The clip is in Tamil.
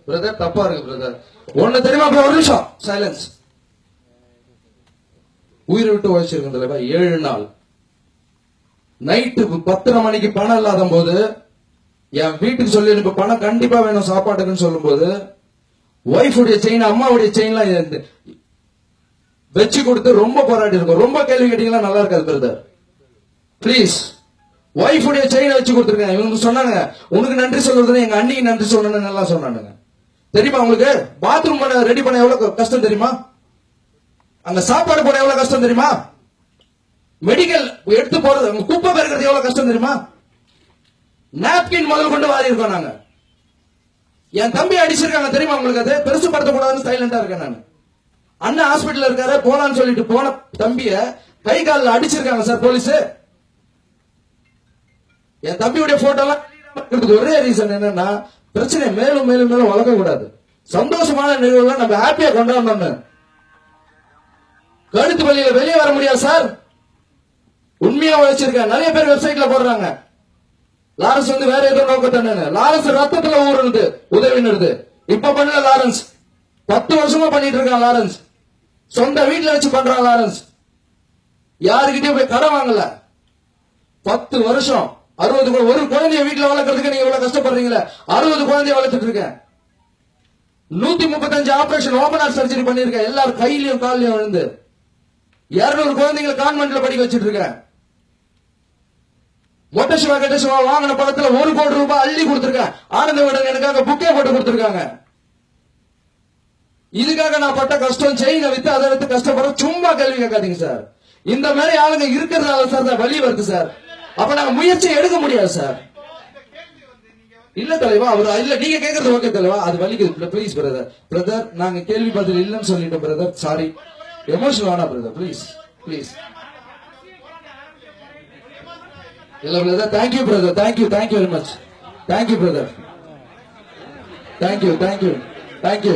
பிரதர் தப்பா இருக்கு பிரதர். ஒண்ணு தெரியுமா? ஒரு நிமிஷம் சைலன்ஸ். உயிரை விட்டு உழைச்சிருக்கேன் தலைவா 7 நாள். நைட்டு 10:30 மணிக்கு பணம் இல்லாத போது என் வீட்டுக்கு சொல்லி எனக்கு பணம் கண்டிப்பா வேணும் சாப்பாட்டுக்குன்னு சொல்லும் போது ஒய்ஃப் உடைய செயின் அம்மாவுடைய செயின்லாம் வச்சு கொடுத்து ரொம்ப போராடி இருக்கும். ரொம்ப கேள்வி கேட்டீங்கன்னா நல்லா இருக்காது பிரதர். பிளீஸ் ஒய்ஃப் உடைய செயினை வச்சு கொடுத்துருக்கேன். இவங்க சொன்னாங்க உனக்கு நன்றி சொல்றது எங்க அண்ணிக்கு நன்றி சொல்லணும்னு நல்லா சொன்னானுங்க. தெரியுமா உங்களுக்கு? பாத்ரூம் ரெடி பண்ண எவ்வளவு கஷ்டம் தெரியுமா? அங்க சாப்பாடு போட எவ்வளவு கஷ்டம் தெரியுமா? மெடிக்கல் எடுத்து போறது குப்பை பெருக்கிறது எவ்வளவு கஷ்டம் தெரியுமா? நாப்கின் முதல் கொண்டு வாரி இருக்கோம் நாங்க. என் தம்பி அடிச்சிருக்காங்க தெரியுமா உங்களுக்கு? அது பெருசு படுத்தக்கூடாதுன்னு சைலண்டா இருக்கேன் நான். அண்ணன் ஹாஸ்பிட்டல் இருக்காரு போலான்னு சொல்லிட்டு போன தம்பிய கை காலில் அடிச்சிருக்காங்க சார் போலீஸ். என் தம்பியுடைய போட்டோ எல்லாம் ஒரே ரீசன் என்னன்னா பிரச்சனை மேலும் மேலும் மேலும் வளர்க்க கூடாது. சந்தோஷமான நிகழ்வுலாம் நம்ம ஹாப்பியா கொண்டாடணும். கழுத்து வழியில வெளியே வர முடியாது சார். உண்மையா உழைச்சிருக்கேன். நிறைய பேர் வெப்சைட்ல போடுறாங்க லாரன்ஸ் வந்து வேற ஏதோ நோக்கத்தானே. லாரன்ஸ் ரத்தத்துல ஊறுனது உதவினது. இப்ப பண்ணல லாரன்ஸ். 10 வருஷமா பண்ணிட்டு இருக்கான் லாரன்ஸ். சொந்த வீட்டுல வச்சு பண்றான் லாரன்ஸ். யாருக்கிட்டயும் போய் கடன் வாங்கல. 10 வருஷம் 60 ஒரு குழந்தைய வீட்டுல வளர்க்கறதுக்கு நீங்க இவ்வளவு கஷ்டப்படுறீங்களா? 60 குழந்தைய வளர்த்துட்டு இருக்கேன். 135 ஆபரேஷன் ஓபன் ஹார்ட் சர்ஜரி பண்ணிருக்கேன். எல்லாரும் கையிலயும் காலையும் விழுந்து 200 குழந்தைங்களை கான்வென்ட்ல படிக்க வச்சிட்டு இருக்கேன். மொட்டை சிவா கெட்ட சிவா வாங்கின படத்துல 1 கோடி ரூபாய் அள்ளி கொடுத்திருக்கேன். ஆனந்த விடன் எனக்காக புக்கே போட்டு கொடுத்திருக்காங்க. இதுக்காக நான் பட்ட கஷ்டம் செயினை வித்து அதை வித்து கஷ்டப்படுற சும்மா கேள்வி கேட்காதீங்க சார். இந்த மாதிரி ஆளுங்க இருக்கிறதால சார் வலி வருது சார். அப்ப நாங்க முயற்சி எடுக்க முடியாது சார். இல்ல தலைவா அவர் இல்ல நீங்க கேக்குறது ஓகே தலைவா அது வலிக்குது. பிளீஸ் பிரதர் பிரதர் நாங்க கேள்வி பதில் இல்லன்னு சொல்லிட்டோம் பிரதர். சாரி எமோஷனல் ஆனா பிரதர் ப்ளீஸ் ப்ளீஸ். இல்ல brother thank you brother thank you very much. Thank you brother thank you.